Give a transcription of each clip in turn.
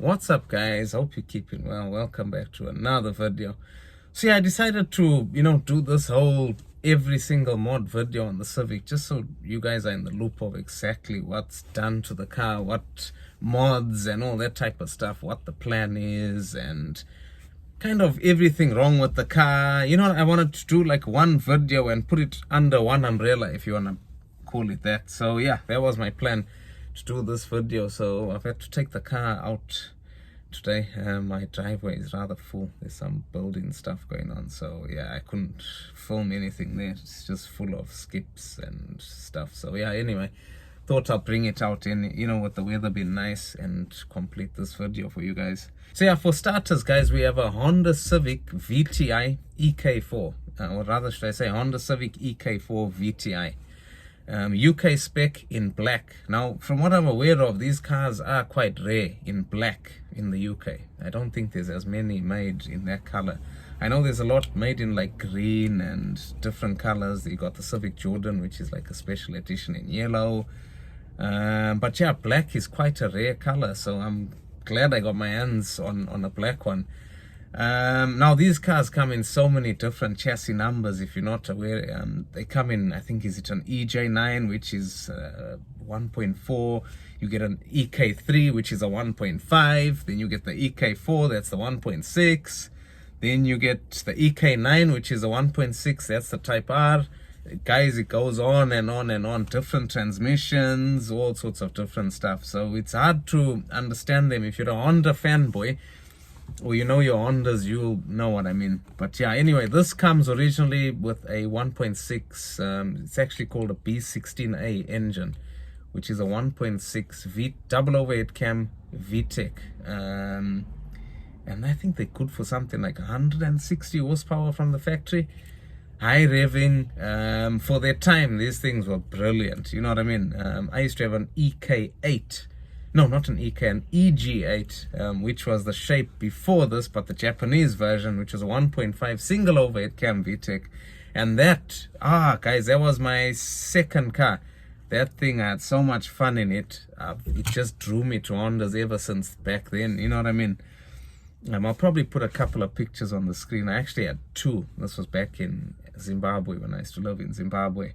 What's up, guys? Hope you're keeping well. Welcome back to another video. So yeah, I decided to do this whole every single mod video on the Civic, just so you guys are in the loop of exactly what's done to the car, what mods and all that type of stuff, what the plan is, and kind of everything wrong with the car. I wanted to do like one video and put it under one umbrella, if you want to call it that. So yeah, that was my plan, to do this video. So I've had to take the car out today. My driveway is rather full. There's some building stuff going on, so yeah, I couldn't film anything there. It's just full of skips and stuff. So yeah, anyway, thought I'll bring it out in, with the weather being nice, and complete this video for you guys. So yeah, for starters, guys, we have a Honda Civic VTI EK4, or rather should I say Honda Civic EK4 VTI. UK spec in black. Now, from what I'm aware of, these cars are quite rare in black in the UK. I don't think there's as many made in that color. I know there's a lot made in like green and different colors. You got the Civic Jordan, which is like a special edition in yellow. But yeah, black is quite a rare color, so I'm glad I got my hands on a black one. Now these cars come in so many different chassis numbers. If you're not aware, they come in, I think, is it an EJ9, which is 1.4, you get an EK3, which is a 1.5, then you get the EK4, that's the 1.6, then you get the EK9, which is a 1.6, that's the Type R. Guys, it goes on and on and on, different transmissions, all sorts of different stuff. So it's hard to understand them. If you're a Honda fanboy, or your Hondas, you'll know what I mean. But yeah, anyway, this comes originally with a 1.6, it's actually called a B16A engine, which is a 1.6 V double overhead cam VTEC. And I think they could for something like 160 horsepower from the factory. High revving. For their time, these things were brilliant. You know what I mean? I used to have an EK8. No, not an EK, an EG8, which was the shape before this, but the Japanese version, which was a 1.5 single overhead cam VTEC. And that, guys, that was my second car. That thing, I had so much fun in it. It just drew me to Hondas ever since back then. You know what I mean? I'll probably put a couple of pictures on the screen. I actually had two. This was back in Zimbabwe, when I used to live in Zimbabwe.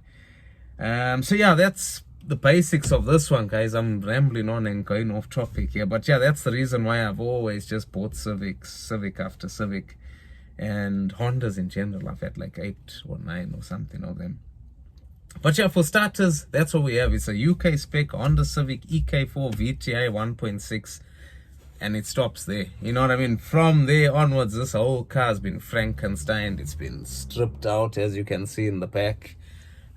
So yeah, that's the basics of this one, guys. I'm rambling on and going off topic here, but yeah, that's the reason why I've always just bought Civic after Civic, and Hondas in general. I've had like 8 or 9 or something of them. But yeah, for starters, that's what we have. It's a UK spec Honda Civic EK4 VTI 1.6, and it stops there. You know what I mean? From there onwards, this whole car has been Frankenstein. It's been stripped out, as you can see in the back.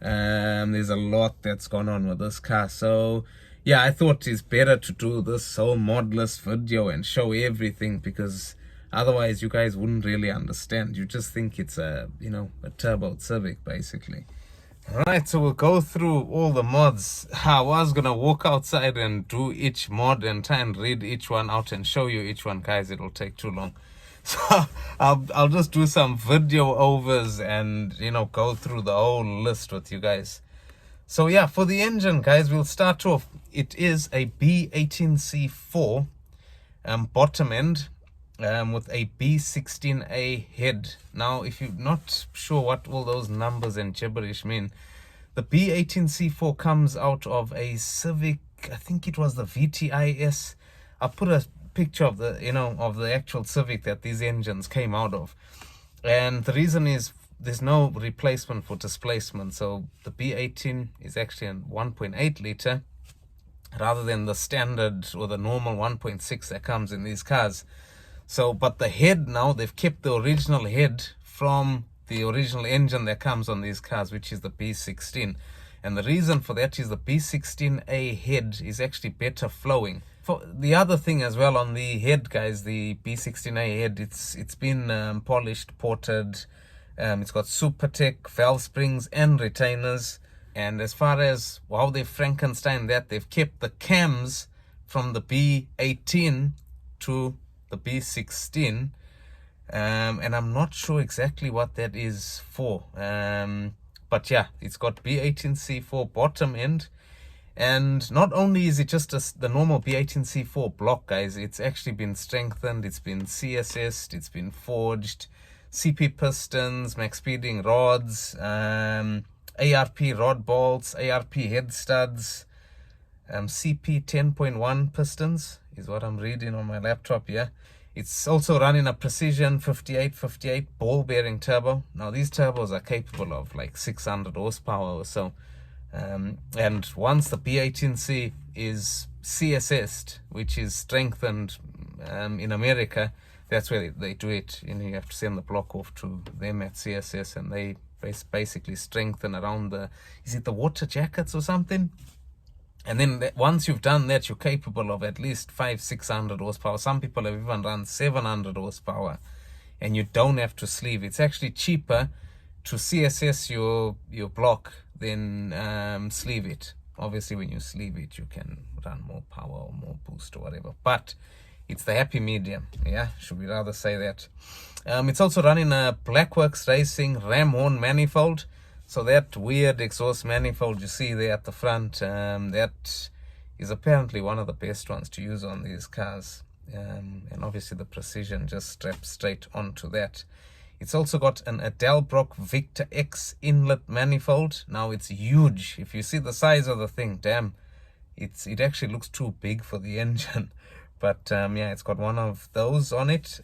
There's a lot that's gone on with this car. So yeah, I thought it's better to do this whole modless video and show everything, because otherwise you guys wouldn't really understand. You just think it's a turbo Civic basically. Alright, so we'll go through all the mods. I was gonna walk outside and do each mod and try and read each one out and show you each one, guys. It'll take too long. So I'll just do some video overs and go through the whole list with you guys. So yeah, for the engine, guys, we'll start off. It is a B18C4 bottom end with a B16A head. Now, if you're not sure what all those numbers and gibberish mean, the B18C4 comes out of a Civic, I think it was the VTIS. I'll put a picture of the of the actual Civic that these engines came out of, and the reason is there's no replacement for displacement. So the B18 is actually a 1.8 liter rather than the standard or the normal 1.6 that comes in these cars. So but the head, now they've kept the original head from the original engine that comes on these cars, which is the B16. And the reason for that is the B16A head is actually better flowing. For the other thing as well on the head, guys, the B16A head, it's been polished, ported. It's got SuperTech valve springs and retainers. And as far as how they Frankenstein that, they've kept the cams from the B18 to the B16. And I'm not sure exactly what that is for. But yeah, it's got B18C4 bottom end. And not only is it just the normal B18C4 block, guys, it's actually been strengthened, it's been CSS'd, it's been forged, CP pistons, max speeding rods, ARP rod bolts, ARP head studs, CP 10.1 pistons is what I'm reading on my laptop here. It's also running a precision 5858 ball bearing turbo. Now these turbos are capable of like 600 horsepower or so. And once the B18C is CSS'd, which is strengthened in America, that's where they do it. You know, you have to send the block off to them at CSS, and they basically strengthen around is it the water jackets or something? And then once you've done that, you're capable of at least 500-600 horsepower. Some people have even run 700 horsepower, and you don't have to sleeve. It's actually cheaper to CSS your block than sleeve it. Obviously, when you sleeve it, you can run more power or more boost or whatever. But it's the happy medium, yeah, should we rather say that. It's also running a Blackworks Racing ram horn manifold. So that weird exhaust manifold you see there at the front, that is apparently one of the best ones to use on these cars. And obviously the precision just straps straight onto that. It's also got an Edelbrock Victor X inlet manifold. Now it's huge. If you see the size of the thing, damn, it actually looks too big for the engine. But yeah, it's got one of those on it.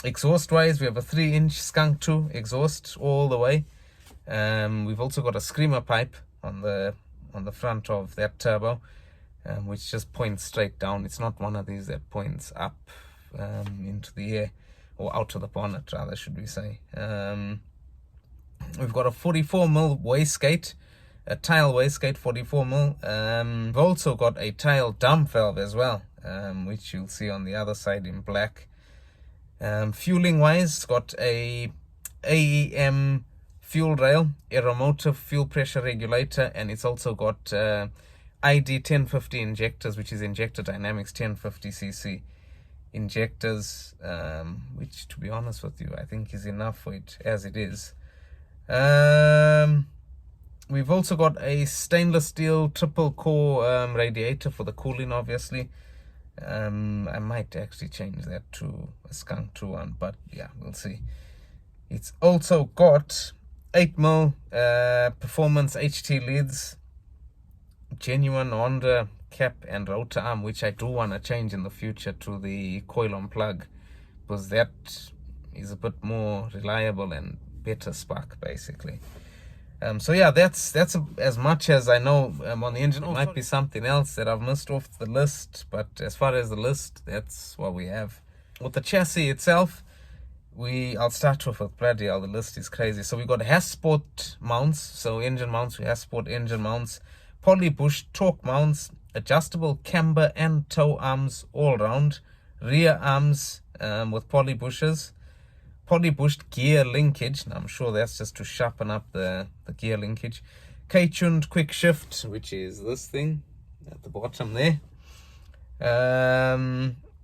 Exhaust wise, we have a 3-inch Skunk 2 exhaust all the way. We've also got a screamer pipe on the front of that turbo, which just points straight down. It's not one of these that points up into the air, or out of the bonnet rather, should we say. We've got a 44mm wastegate, a tail wastegate 44mm. We've also got a tail dump valve as well, which you'll see on the other side in black. Fueling wise, it's got a AEM fuel rail, aeromotive fuel pressure regulator, and it's also got ID 1050 injectors, which is injector dynamics 1050cc injectors, which, to be honest with you, I think is enough for it as it is. We've also got a stainless steel triple core radiator for the cooling, obviously. I might actually change that to a Skunk 2 one, but yeah, we'll see. It's also got 8mm performance HT leads, genuine Honda cap and rotor arm, which I do want to change in the future to the coil on plug, because that is a bit more reliable and better spark basically. So yeah, that's as much as I know on the engine. It might be something else that I've missed off the list, but as far as the list, that's what we have. With the chassis itself, I'll start off with bloody hell, the list is crazy. So we got Hasport mounts, so engine mounts, we Hasport engine mounts, poly bush torque mounts, adjustable camber and toe arms all round, rear arms with poly bushes, poly bushed gear linkage. Now I'm sure that's just to sharpen up the gear linkage. K-tuned quick shift, which is this thing at the bottom there.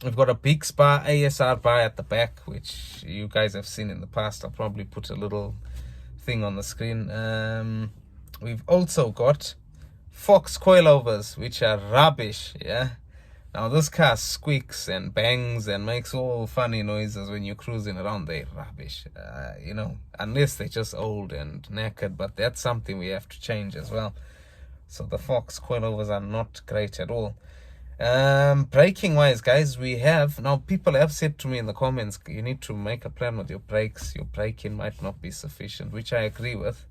We've got a big spar ASR bar at the back, which you guys have seen in the past. I'll probably put a little thing on the screen. We've also got Fox coilovers, which are rubbish, yeah. Now this car squeaks and bangs and makes all funny noises when you're cruising around. They're rubbish, you know, unless they're just old and knackered, but that's something we have to change as well. So the Fox coilovers are not great at all. Braking wise, guys, we have, now people have said to me in the comments, you need to make a plan with your brakes. Your braking might not be sufficient, which I agree with,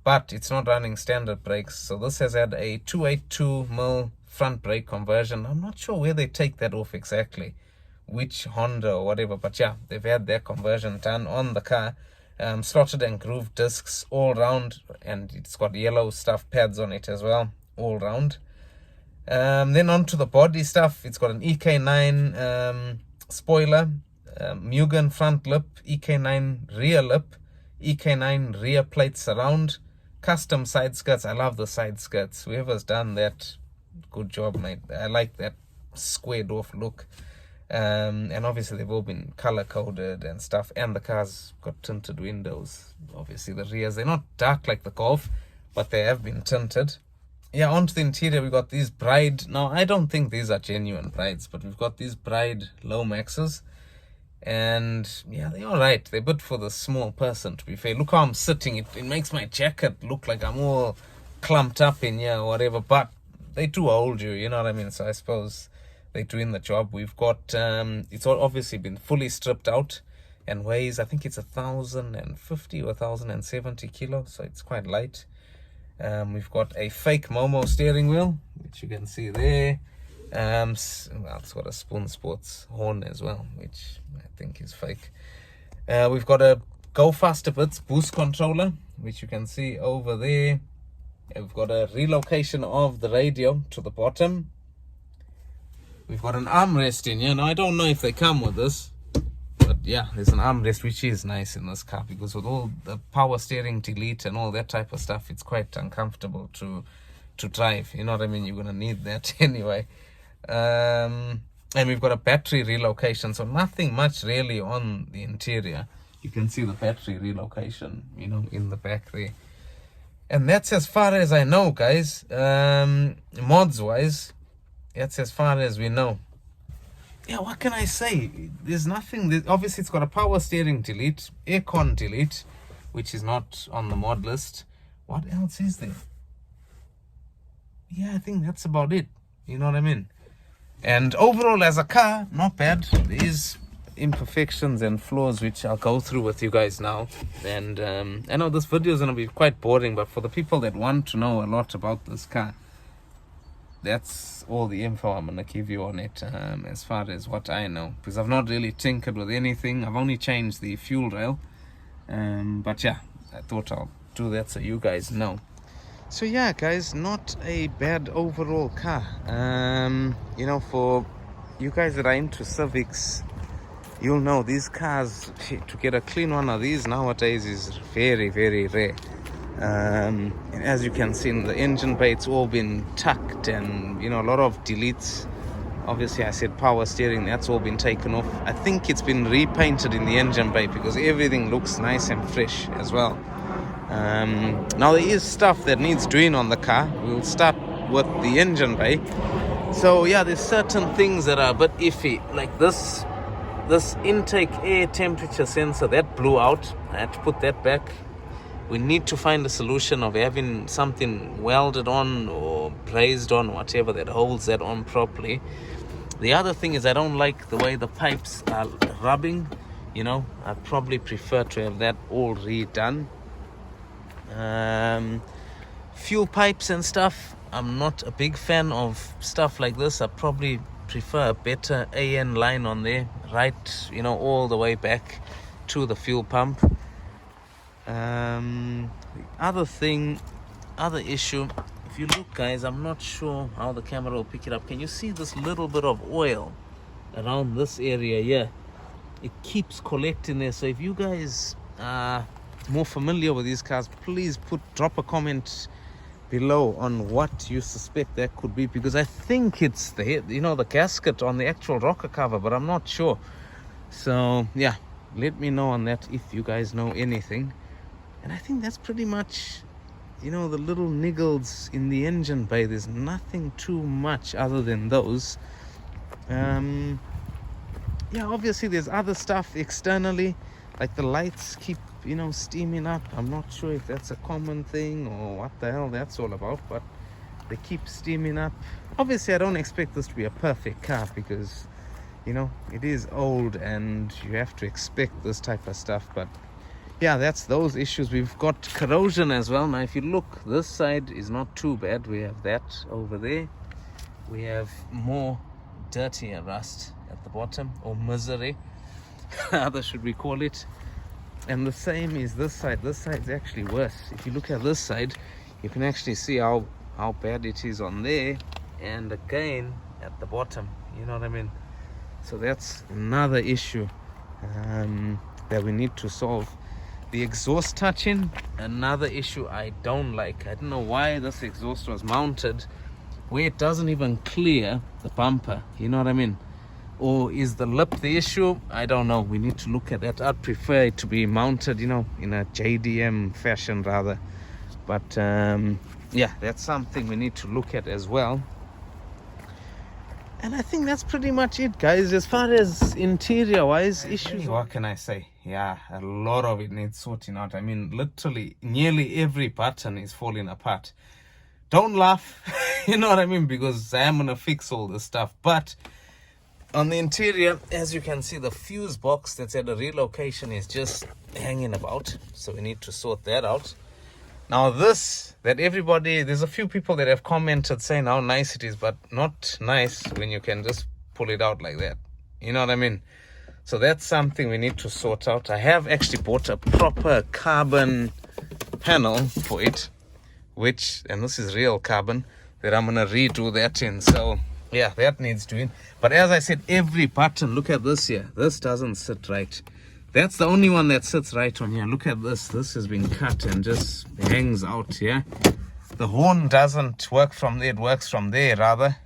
but it's not running standard brakes. So this has had a 282mm front brake conversion. I'm not sure where they take that off exactly, which Honda or whatever, but yeah, they've had their conversion done on the car. Slotted and grooved discs all round, and it's got yellow stuff pads on it as well, all round. Then onto the body stuff, it's got an EK9 spoiler, Mugen front lip, EK9 rear lip, EK9 rear plate surround, custom side skirts. I love the side skirts. Whoever's done that, good job, mate. I like that squared off look. And obviously they've all been color coded and stuff, and the car's got tinted windows. Obviously the rears, they're not dark like the Golf, but they have been tinted. yeah, onto the interior, we got these Bride. Now, I don't think these are genuine Brides, but we've got these Bride low maxes. And yeah, they're all right. They're good for the small person, to be fair. Look how I'm sitting. It makes my jacket look like I'm all clumped up in here or whatever. But they do hold you, you know what I mean? So I suppose they're doing the job. We've got, it's all obviously been fully stripped out and weighs, I think it's 1,050 or 1,070 kilos. So it's quite light. We've got a fake Momo steering wheel, which you can see there. Well, it's got a Spoon Sports horn as well, which I think is fake. We've got a Go Faster Bits boost controller, which you can see over there. We've got a relocation of the radio to the bottom. We've got an armrest in here. Now, I don't know if they come with this, but yeah, there's an armrest, which is nice in this car, because with all the power steering delete and all that type of stuff, it's quite uncomfortable to drive. You know what I mean? You're going to need that anyway. And we've got a battery relocation, so nothing much really on the interior. You can see the battery relocation, you know, in the back there. And that's as far as I know, guys. Mods wise, that's as far as we know. Yeah, what can I say? There's nothing. Obviously, it's got a power steering delete, aircon delete, which is not on the mod list. What else is there? Yeah, I think that's about it. You know what I mean? And overall, as a car, not bad. There's imperfections and flaws, which I'll go through with you guys now. And I know this video is going to be quite boring, but for the people that want to know a lot about this car, that's all the info I'm going to give you on it, as far as what I know. Because I've not really tinkered with anything. I've only changed the fuel rail. But yeah, I thought I'll do that so you guys know. So yeah, guys, not a bad overall car. You know, for you guys that are into Civics, you'll know these cars, to get a clean one of these nowadays is very, very rare. And as you can see in the engine bay, it's all been tucked, and you know, a lot of deletes. Obviously, I said power steering, that's all been taken off. I think it's been repainted in the engine bay because everything looks nice and fresh as well. Now there is stuff that needs doing on the car. We'll start with the engine bay. So yeah, there's certain things that are a bit iffy, like this intake air temperature sensor that blew out. I had to put that back. We need to find a solution of having something welded on or brazed on, whatever, that holds that on properly. The other thing is I don't like the way the pipes are rubbing. You know, I probably prefer to have that all redone. Fuel pipes and stuff, I'm not a big fan of stuff like this. I probably prefer a better AN line on there, right, you know, all the way back to the fuel pump. The other issue, if you look, guys, I'm not sure how the camera will pick it up. Can you see this little bit of oil around this area here? It keeps collecting there. So if you guys are more familiar with these cars, please drop a comment below on what you suspect that could be, because I think it's the gasket on the actual rocker cover, but I'm not sure. So yeah, let me know on that if you guys know anything. And I think that's pretty much, you know, the little niggles in the engine bay. There's nothing too much other than those. Yeah, obviously there's other stuff externally, like the lights keep, you know, steaming up. I'm not sure if that's a common thing or what the hell that's all about, but they keep steaming up. Obviously, I don't expect this to be a perfect car because, you know, it is old and you have to expect this type of stuff. But yeah, that's those issues. We've got corrosion as well. Now, if you look, this side is not too bad. We have that over there. We have more dirtier rust at the bottom, or misery, how should we call it. And the same is this side. This side's actually worse. If you look at this side, you can actually see how bad it is on there, and again at the bottom, you know what I mean? So that's another issue that we need to solve. The exhaust touching, another issue I don't like. I don't know why this exhaust was mounted where it doesn't even clear the bumper, you know what I mean? Or is the lip the issue? I don't know. We need to look at that. I'd prefer it to be mounted, you know, in a JDM fashion rather. But yeah, that's something we need to look at as well. And I think that's pretty much it, guys, as far as interior wise issues. What can I say? Yeah, a lot of it needs sorting out. I mean, literally nearly every button is falling apart. Don't laugh, you know what I mean, because I am gonna fix all this stuff. But on the interior, as you can see, the fuse box that's at the relocation is just hanging about, so we need to sort that out. Now this, that everybody, there's a few people that have commented saying how nice it is, but not nice when you can just pull it out like that. You know what I mean? So that's something we need to sort out. I have actually bought a proper carbon panel for it, which, and this is real carbon, that I'm gonna redo that in. So yeah, that needs doing. But as I said, every button, look at this here. This doesn't sit right. That's the only one that sits right on here. Look at this. This has been cut and just hangs out here. The horn doesn't work from there. It works from there, rather.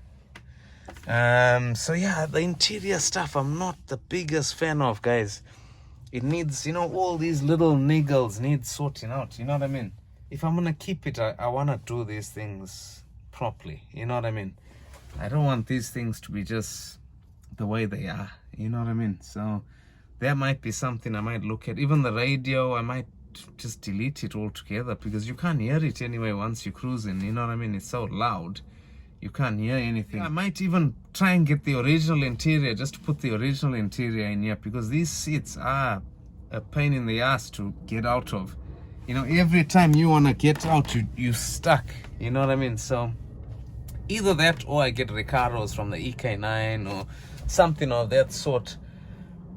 So yeah, the interior stuff, I'm not the biggest fan of, guys. It needs, you know, all these little niggles need sorting out. You know what I mean? If I'm going to keep it, I want to do these things properly. You know what I mean? I don't want these things to be just the way they are. You know what I mean? So that might be something I might look at. Even the radio, I might just delete it altogether, because you can't hear it anyway once you're cruising. You know what I mean? It's so loud. You can't hear anything. I might even try and get the original interior, just to put the original interior in here, because these seats are a pain in the ass to get out of. You know, every time you want to get out, you stuck. You know what I mean? So either that, or I get Ricaros from the EK9 or something of that sort.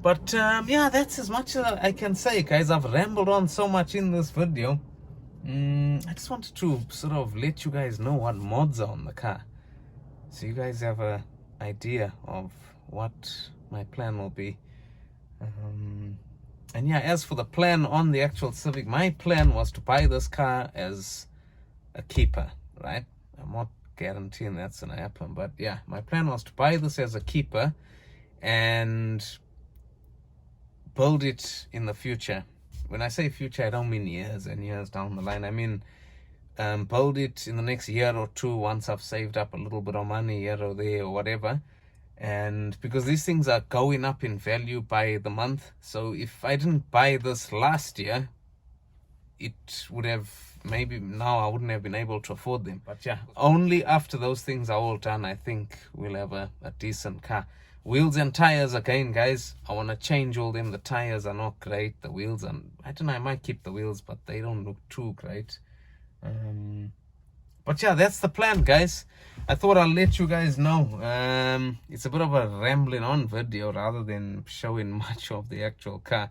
But yeah, that's as much as I can say, guys. I've rambled on so much in this video. I just wanted to sort of let you guys know what mods are on the car, so you guys have an idea of what my plan will be. And yeah, as for the plan on the actual Civic, my plan was to buy this car as a keeper, right? I'm not guaranteeing that's gonna happen, but yeah, my plan was to buy this as a keeper and build it in the future. When I say future, I don't mean years and years down the line. I mean build it in the next year or two, once I've saved up a little bit of money here or there or whatever. And because these things are going up in value by the month, so if I didn't buy this last year, it would have, maybe now I wouldn't have been able to afford them. But yeah, only after those things are all done, I think we'll have a decent car. Wheels and tires again, guys, I want to change all them. The tires are not great. The wheels, and I don't know, I might keep the wheels, but they don't look too great. But yeah, that's the plan, guys. I thought I'll let you guys know. It's a bit of a rambling on video rather than showing much of the actual car,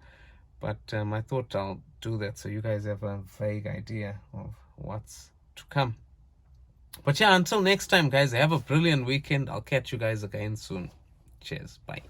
but I thought I'll do that so you guys have a vague idea of what's to come. But yeah, until next time, guys, have a brilliant weekend. I'll catch you guys again soon. Cheers. Bye.